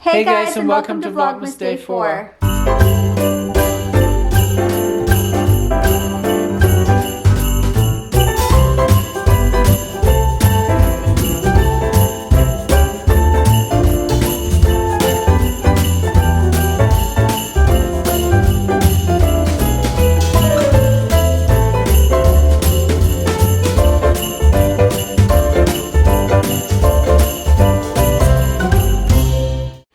Hey guys, and welcome to Vlogmas Day 4.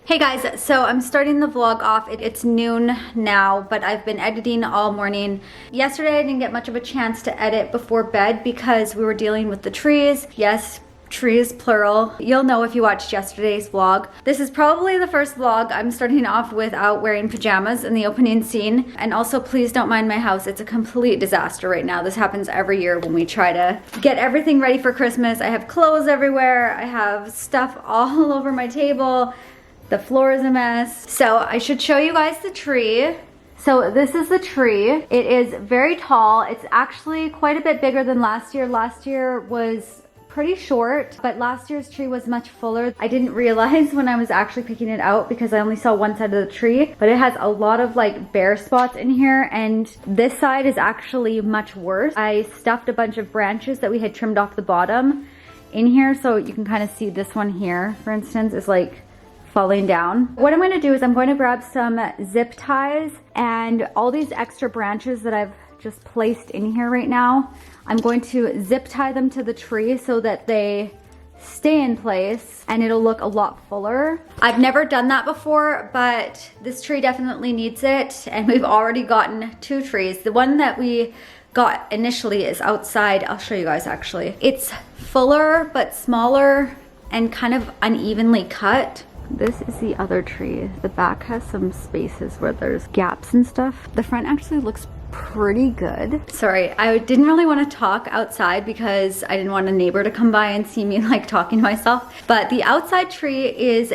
Hey guys, so I'm starting the vlog off. It's noon now, but I've been editing all morning. Yesterday I didn't get much of a chance to edit before bed because we were dealing with the trees. Yes, trees plural. You'll know if you watched yesterday's vlog. This is probably the first vlog I'm starting off without wearing pajamas in the opening scene. And also, please don't mind my house. It's a complete disaster right now. This happens every year when we try to get everything ready for Christmas. I have clothes everywhere. I have stuff all over my table. The floor is a mess. So I should show you guys the tree. So this is the tree. It is very tall. It's actually quite a bit bigger than last year. Last year was pretty short, but last year's tree was much fuller. I didn't realize when I was actually picking it out because I only saw one side of the tree, but it has a lot of like bare spots in here, and this side is actually much worse. I stuffed a bunch of branches that we had trimmed off the bottom in here, so you can kind of see this one here, for instance, is like falling down. What I'm going to do is I'm going to grab some zip ties and all these extra branches that I've just placed in here right now. I'm going to zip tie them to the tree so that they stay in place and it'll look a lot fuller. I've never done that before, but this tree definitely needs it, and we've already gotten two trees. The one that we got initially is outside. I'll show you guys actually. It's fuller but smaller and kind of unevenly cut. This is the other tree. The back has some spaces where there's gaps and stuff. The front actually looks pretty good. Sorry, I didn't really want to talk outside because I didn't want a neighbor to come by and see me like talking to myself. But the outside tree is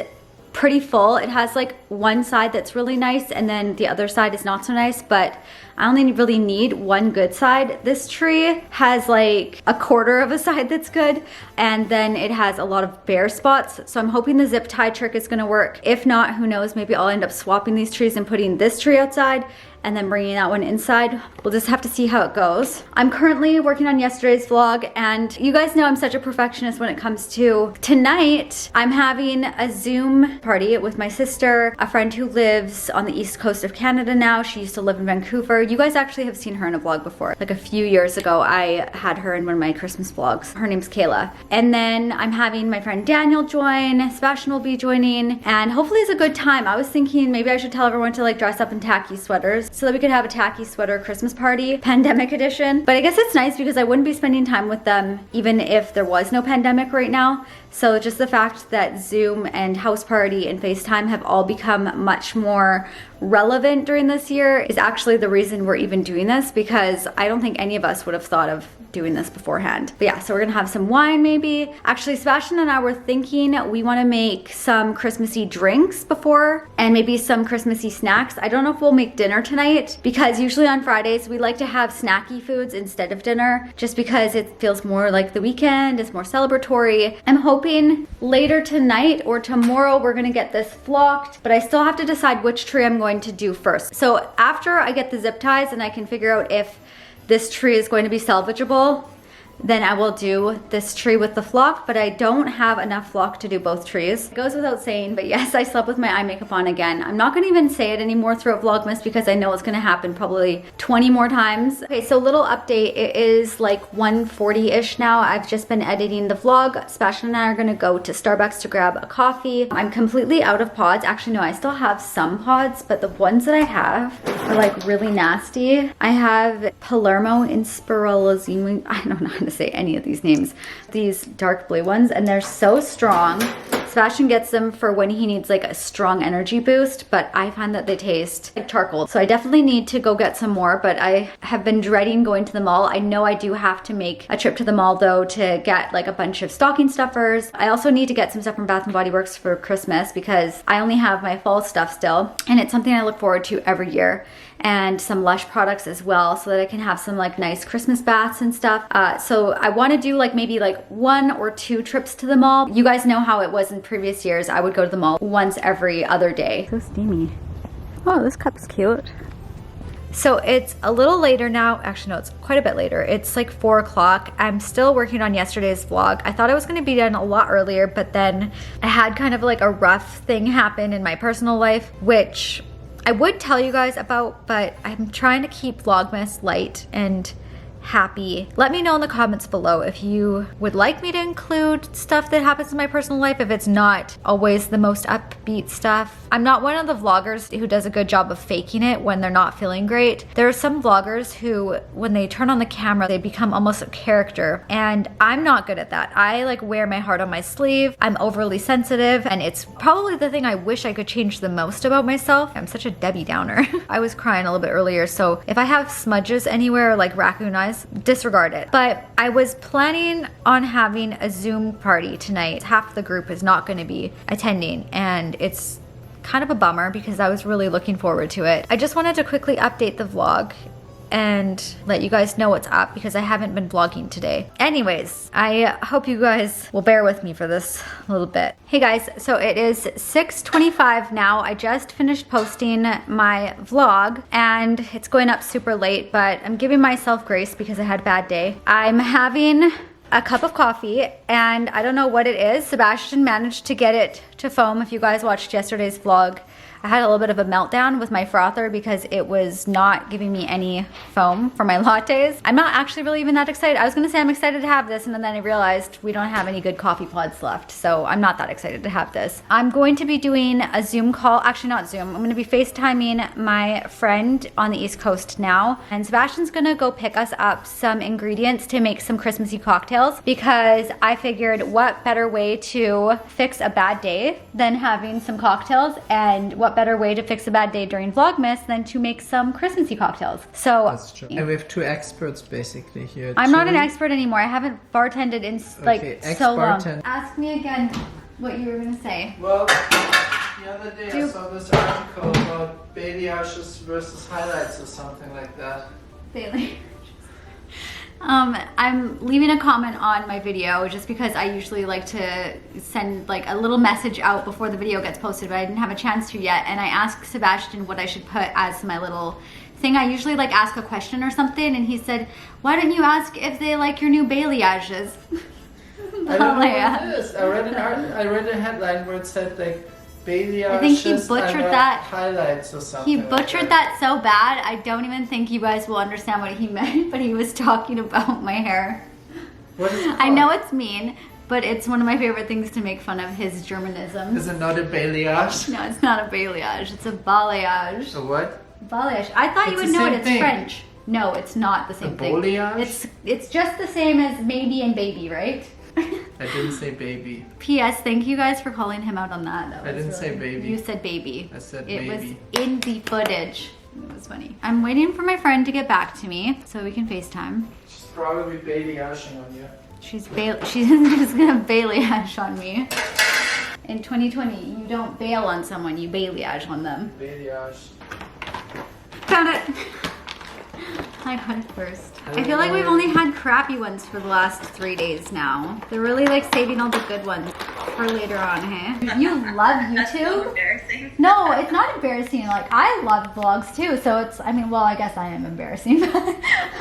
pretty full. It has like one side that's really nice and then the other side is not so nice, but I only really need one good side. This tree has like a quarter of a side that's good, and then it has a lot of bare spots. So I'm hoping the zip tie trick is gonna work. If not, who knows, maybe I'll end up swapping these trees and putting this tree outside and then bringing that one inside. We'll just have to see how it goes. I'm currently working on yesterday's vlog, and you guys know I'm such a perfectionist when it comes to tonight. I'm having a Zoom party with my sister, a friend who lives on the east coast of Canada now. She used to live in Vancouver. You guys actually have seen her in a vlog before. Like a few years ago, I had her in one of my Christmas vlogs. Her name's Kayla. And then I'm having my friend Daniel join, Sebastian will be joining, and hopefully it's a good time. I was thinking maybe I should tell everyone to like dress up in tacky sweaters so that we could have a tacky sweater Christmas party, pandemic edition. But I guess it's nice because I wouldn't be spending time with them even if there was no pandemic right now. So just the fact that Zoom and house party and FaceTime have all become much more relevant during this year is actually the reason we're even doing this, because I don't think any of us would have thought of doing this beforehand. But yeah, so we're gonna have some wine maybe. Actually, Sebastian and I were thinking we wanna make some Christmassy drinks before and maybe some Christmassy snacks. I don't know if we'll make dinner tonight because usually on Fridays we like to have snacky foods instead of dinner just because it feels more like the weekend, it's more celebratory. I'm hoping later tonight or tomorrow we're gonna get this flocked, but I still have to decide which tree I'm going to do first. So after I get the zip ties and I can figure out if this tree is going to be salvageable, then I will do this tree with the flock, but I don't have enough flock to do both trees. It goes without saying, but yes, I slept with my eye makeup on again. I'm not gonna even say it anymore throughout Vlogmas because I know it's gonna happen probably 20 more times. Okay, so little update. It is like 1:40-ish now. I've just been editing the vlog. Sebastian and I are gonna go to Starbucks to grab a coffee. I'm completely out of pods. Actually, no, I still have some pods, but the ones that I have are like really nasty. I have Palermo Inspiralizine. I don't know how to say any of these names. These dark blue ones, and they're so strong. Sebastian gets them for when he needs like a strong energy boost, but I find that they taste like charcoal. So I definitely need to go get some more, but I have been dreading going to the mall. I know I do have to make a trip to the mall though to get like a bunch of stocking stuffers. I also need to get some stuff from Bath & Body Works for Christmas because I only have my fall stuff still, and it's something I look forward to every year. And some Lush products as well so that I can have some like nice Christmas baths and stuff. So I want to do like maybe like 1 or 2 trips to the mall. You guys know how it was in in previous years, I would go to the mall once every other day. So steamy. Oh, this cup's cute. So it's a little later now. Actually, no, it's quite a bit later. It's like 4 o'clock. I'm still working on yesterday's vlog. I thought I was gonna be done a lot earlier, but then I had kind of like a rough thing happen in my personal life, which I would tell you guys about, but I'm trying to keep Vlogmas light and happy. Let me know in the comments below if you would like me to include stuff that happens in my personal life, if it's not always the most upbeat stuff. I'm not one of the vloggers who does a good job of faking it when they're not feeling great. There are some vloggers who, when they turn on the camera, they become almost a character, and I'm not good at that. I like wear my heart on my sleeve. I'm overly sensitive, and it's probably the thing I wish I could change the most about myself. I'm such a Debbie Downer. I was crying a little bit earlier, so if I have smudges anywhere, like raccoon eyes, disregard it. But I was planning on having a Zoom party tonight. Half the group is not going to be attending, and it's kind of a bummer because I was really looking forward to it. I just wanted to quickly update the vlog and let you guys know what's up because I haven't been vlogging today. Anyways, I hope you guys will bear with me for this little bit. Hey guys, so it is 6:25 now. I just finished posting my vlog and it's going up super late, but I'm giving myself grace because I had a bad day. I'm having a cup of coffee and I don't know what it is. Sebastian managed to get it to foam. If you guys watched yesterday's vlog, I had a little bit of a meltdown with my frother because it was not giving me any foam for my lattes. I'm not actually really even that excited. I was gonna say I'm excited to have this, and then I realized we don't have any good coffee pods left, so I'm not that excited to have this. I'm going to be doing a Zoom call, actually not Zoom, I'm gonna be FaceTiming my friend on the East Coast now, and Sebastian's gonna go pick us up some ingredients to make some Christmassy cocktails because I figured what better way to fix a bad day than having some cocktails, and what better way to fix a bad day during Vlogmas than to make some Christmassy cocktails. So that's true. And we have two experts basically here. I'm not an expert anymore. I haven't bartended in like so long. Ask me again what you were gonna say. Well, the other day I saw this article about balayage versus highlights or something like that. Bailey. I'm leaving a comment on my video just because I usually like to send like a little message out before the video gets posted, but I didn't have a chance to yet, and I asked Sebastian what I should put as my little thing. I usually like ask a question or something, and he said, why don't you ask if they like your new balayages? I don't know what it is. I read a headline where it said like balayage. I think he butchered that. Highlights or something. He butchered like that so bad. I don't even think you guys will understand what he meant, but he was talking about my hair. What is it called? I know it's mean, but it's one of my favorite things to make fun of his Germanisms. Is it not a balayage? No, it's not a balayage. It's a balayage. A what? Balayage. I thought you would know it. It's French. No, it's not the same thing. Balayage? It's just the same as maybe and baby, right? I didn't say baby. P.S. Thank you guys for calling him out on that. I didn't say baby. You said baby. I said baby. It was in baby. the footage. It was funny. I'm waiting for my friend to get back to me so we can FaceTime. She's probably balayaging on you. She's just gonna balayage on me. In 2020, you don't bail on someone, you balayage on them. Balayage. Found it! I got it first. I feel like we've only had crappy ones for the last 3 days now. They're really like saving all the good ones for later on, hey? You love YouTube? That's so embarrassing. No, it's not embarrassing. Like, I love vlogs too, so it's, I mean, well, I guess I am embarrassing.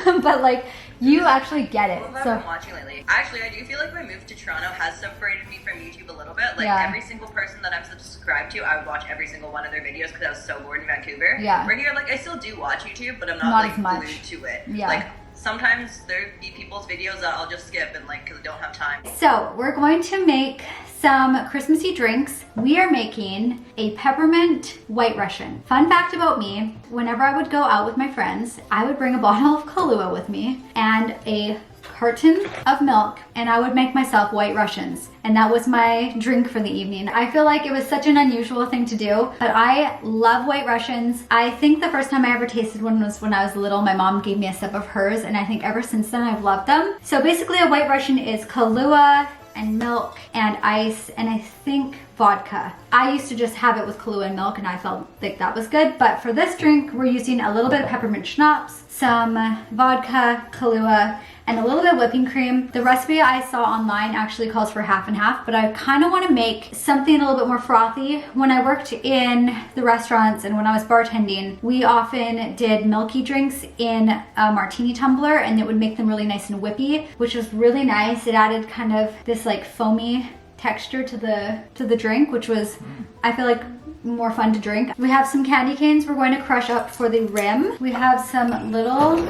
But like, you actually get it. What have I been watching lately? Actually, I do feel like my move to Toronto has separated me from YouTube a little bit. Like, every single person that I'm subscribed to, I would watch every single one of their videos because I was so bored in Vancouver. Yeah. Where here, like, I still do watch YouTube, but I'm not like glued to it. Yeah. Like, sometimes there be people's videos that I'll just skip and like, because I don't have time. So, we're going to make some Christmassy drinks. We are making a peppermint white Russian. Fun fact about me, whenever I would go out with my friends, I would bring a bottle of Kahlua with me and a carton of milk, and I would make myself white Russians. And that was my drink for the evening. I feel like it was such an unusual thing to do, but I love white Russians. I think the first time I ever tasted one was when I was little. My mom gave me a sip of hers, and I think ever since then I've loved them. So basically a white Russian is Kahlua and milk and ice and I think vodka. I used to just have it with Kahlua and milk and I felt like that was good. But for this drink, we're using a little bit of peppermint schnapps, some vodka, Kahlua, and a little bit of whipping cream. The recipe I saw online actually calls for half and half, but I kind of want to make something a little bit more frothy. When I worked in the restaurants and when I was bartending, we often did milky drinks in a martini tumbler and it would make them really nice and whippy, which was really nice. It added kind of this like foamy texture to the drink, which was, I feel like, more fun to drink. We have some candy canes we're going to crush up for the rim. We have some little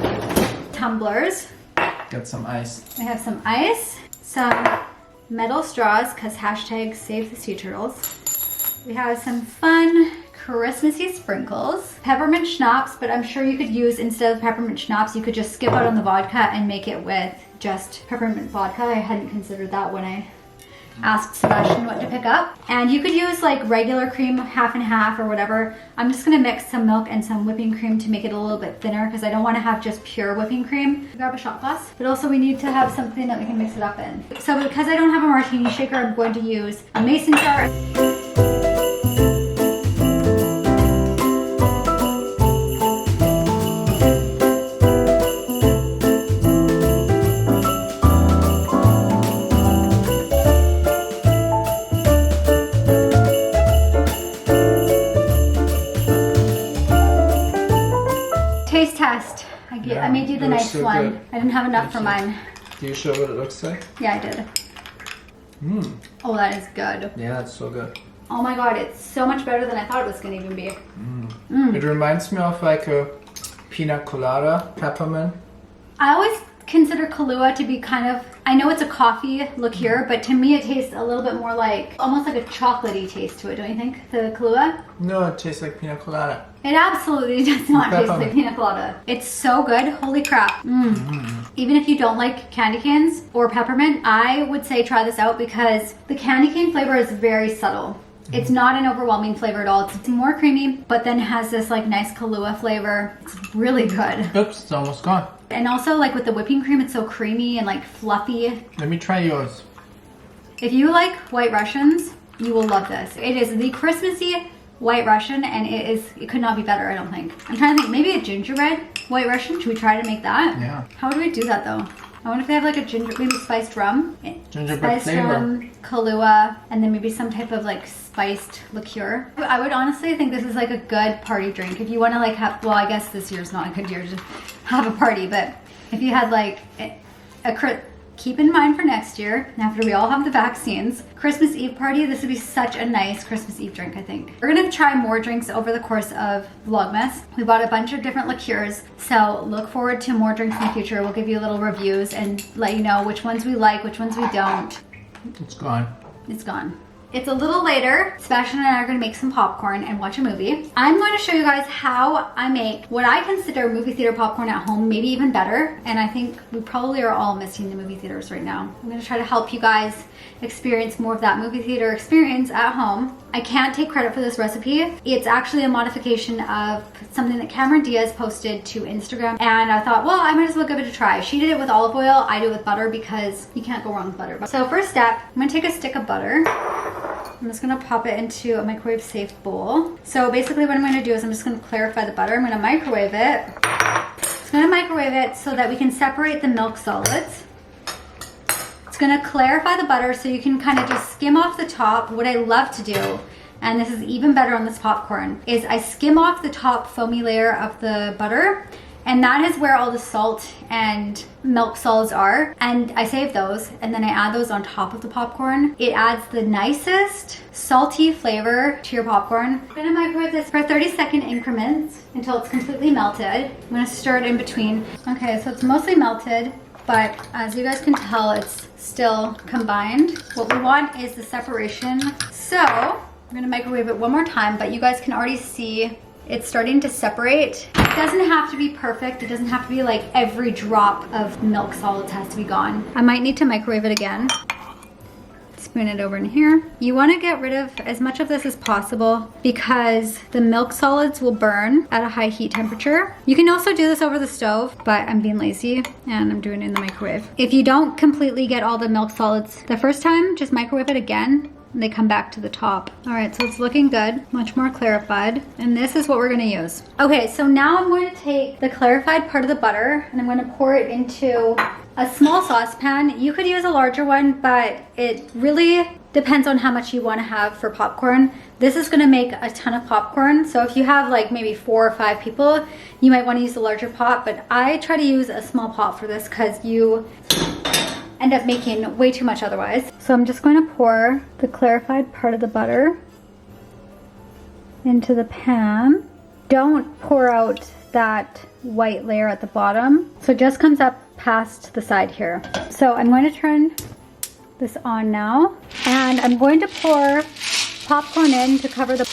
tumblers. Get some ice. We have some ice, some metal straws, because hashtag save the sea turtles. We have some fun Christmassy sprinkles, peppermint schnapps, but I'm sure you could use, instead of peppermint schnapps, you could just skip out on the vodka and make it with just peppermint vodka. I hadn't considered that when I asked Sebastian what to pick up. And you could use like regular cream, half and half or whatever. I'm just gonna mix some milk and some whipping cream to make it a little bit thinner because I don't want to have just pure whipping cream. Grab a shot glass, but also we need to have something that we can mix it up in. So because I don't have a martini shaker, I'm going to use a mason jar. Taste test. I made you the nice so one. good. I didn't have enough for mine. Do you show what it looks like? Yeah, I did. Oh, that is good. Yeah, that's so good. Oh my god, it's so much better than I thought it was going to even be. It reminds me of like a pina colada, peppermint. I always consider Kahlua to be kind of, I know it's a coffee liqueur, but to me it tastes a little bit more like, almost like a chocolatey taste to it, don't you think? The Kahlua? No, it tastes like pina colada. It absolutely does not taste Peppermint. like pina colada. It's so good. Holy crap. Even if you don't like candy canes or peppermint, I would say try this out because the candy cane flavor is very subtle. It's not an overwhelming flavor at all. It's more creamy, but then has this like nice Kahlua flavor. It's really good. Oops, it's almost gone. And also like with the whipping cream, it's so creamy and like fluffy. Let me try yours. If you like White Russians, you will love this. It is the Christmassy White Russian and it could not be better, I don't think. I'm trying to think, maybe a gingerbread White Russian. Should we try to make that? Yeah. How do we do that though? I wonder if they have like a maybe spiced rum. Gingerbread Spiced flavor. rum, Kahlua, and then maybe some type of like spiced liqueur. I would honestly think this is like a good party drink. If you want to like have, well, I guess this year's not a good year to have a party, but if you had like keep in mind for next year, after we all have the vaccines, Christmas Eve party, this would be such a nice Christmas Eve drink, I think. We're gonna try more drinks over the course of Vlogmas. We bought a bunch of different liqueurs, so look forward to more drinks in the future. We'll give you little reviews and let you know which ones we like, which ones we don't. It's gone. It's gone. It's a little later. Sebastian and I are gonna make some popcorn and watch a movie. I'm going to show you guys how I make what I consider movie theater popcorn at home, maybe even better. And I think we probably are all missing the movie theaters right now. I'm gonna try to help you guys experience more of that movie theater experience at home. I can't take credit for this recipe. It's actually a modification of something that Cameron Diaz posted to Instagram. And I thought, well, I might as well give it a try. She did it with olive oil. I do it with butter because you can't go wrong with butter. So first step, I'm gonna take a stick of butter. I'm just gonna pop it into a microwave safe bowl. So basically what I'm gonna do is I'm just gonna clarify the butter. I'm gonna microwave it. I'm gonna microwave it so that we can separate the milk solids. It's gonna clarify the butter so you can kind of just skim off the top. What I love to do, and this is even better on this popcorn, is I skim off the top foamy layer of the butter, and that is where all the salt and milk solids are. And I save those, and then I add those on top of the popcorn. It adds the nicest salty flavor to your popcorn. I'm gonna microwave this for 30-second increments until it's completely melted. I'm gonna stir it in between. Okay, so it's mostly melted, but as you guys can tell, it's still combined. What we want is the separation. So I'm gonna microwave it one more time, but you guys can already see it's starting to separate. It doesn't have to be perfect. It doesn't have to be like every drop of milk solids has to be gone. I might need to microwave it again. Spoon it over in here. You want to get rid of as much of this as possible because the milk solids will burn at a high heat temperature. You can also do this over the stove, but I'm being lazy and I'm doing it in the microwave. If you don't completely get all the milk solids the first time, just microwave it again and they come back to the top. All right, so it's looking good, much more clarified. And this is what we're gonna use. Okay, so now I'm going to take the clarified part of the butter and I'm gonna pour it into a small saucepan. You could use a larger one, but it really depends on how much you wanna have for popcorn. This is gonna make a ton of popcorn. So if you have like maybe 4 or 5 people, you might wanna use a larger pot, but I try to use a small pot for this because you end up making way too much otherwise. So I'm just going to pour the clarified part of the butter into the pan. Don't pour out that white layer at the bottom. So it just comes up past the side here. So I'm going to turn this on now, and I'm going to pour popcorn in to cover the...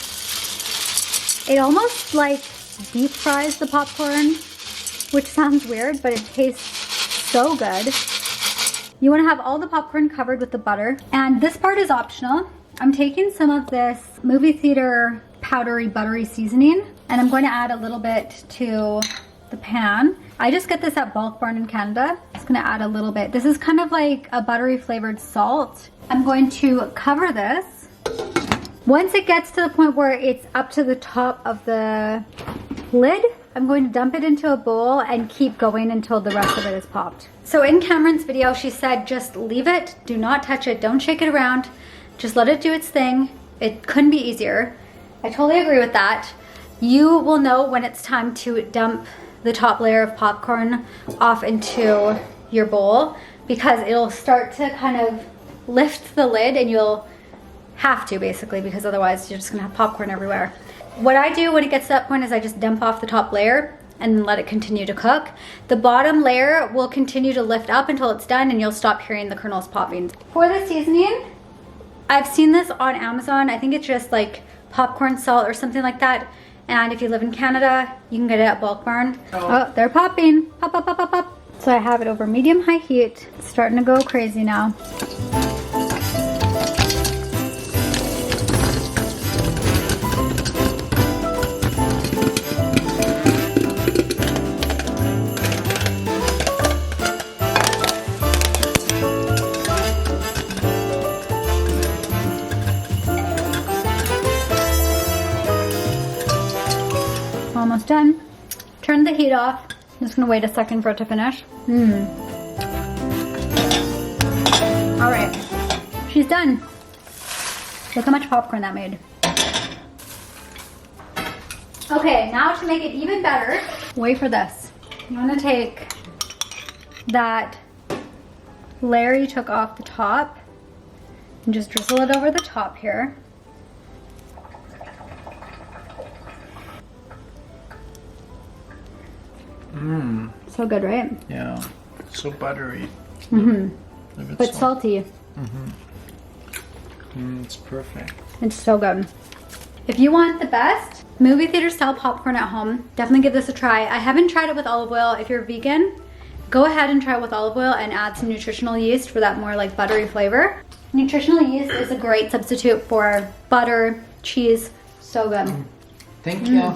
It almost like deep fries the popcorn, which sounds weird, but it tastes so good. You want to have all the popcorn covered with the butter. And this part is optional. I'm taking some of this movie theater powdery buttery seasoning, and I'm going to add a little bit to the pan. I just get this at Bulk Barn in Canada. I'm just going to add a little bit. This is kind of like a buttery flavored salt. I'm going to cover this. Once it gets to the point where it's up to the top of the lid, I'm going to dump it into a bowl and keep going until the rest of it is popped. So in Cameron's video, she said just leave it, do not touch it, don't shake it around, just let it do its thing. It couldn't be easier. I totally agree with that. You will know when it's time to dump the top layer of popcorn off into your bowl, because it'll start to kind of lift the lid, and you'll have to basically, because otherwise you're just gonna have popcorn everywhere. What I do when it gets to that point is I just dump off the top layer and let it continue to cook. The bottom layer will continue to lift up until it's done, and you'll stop hearing the kernels popping. For the seasoning, I've seen this on Amazon. I think it's just like popcorn salt or something like that. And if you live in Canada, you can get it at Bulk Barn. Oh, they're popping. Pop, pop, pop, pop, pop. So I have it over medium-high heat. It's starting to go crazy now. Almost done. Turn the heat off. I'm just gonna wait a second for it to finish. All right, she's done. Look how much popcorn that made. Okay, now to make it even better, wait for this. You wanna take that layer you took off the top and just drizzle it over the top here. So good, right? Yeah, so buttery. But salty. It's perfect. It's so good. If you want the best movie theater style popcorn at home, definitely give this a try. I haven't tried it with olive oil. If you're vegan, go ahead and try it with olive oil and add some nutritional yeast for that more like buttery flavor. Nutritional yeast is a great substitute for butter, cheese. So good. Thank you.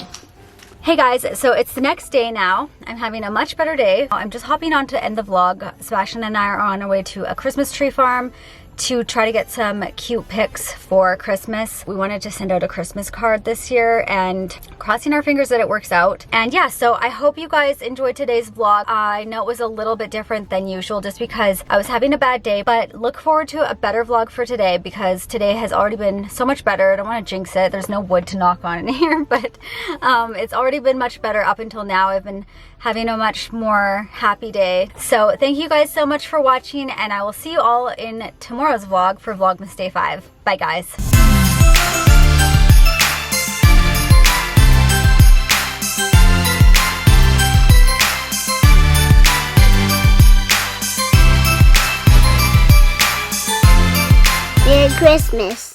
Hey guys, so it's the next day now. I'm having a much better day. I'm just hopping on to end the vlog. Sebastian and I are on our way to a Christmas tree farm to try to get some cute pics for Christmas. We wanted to send out a Christmas card this year, and crossing our fingers that it works out. And yeah, so I hope you guys enjoyed today's vlog. I know it was a little bit different than usual just because I was having a bad day, but look forward to a better vlog for today because today has already been so much better. I don't want to jinx it. There's no wood to knock on in here, but it's already been much better up until now. I've been having a much more happy day. So thank you guys so much for watching, and I will see you all in tomorrow's vlog for Vlogmas Day 5. Bye guys. Merry Christmas.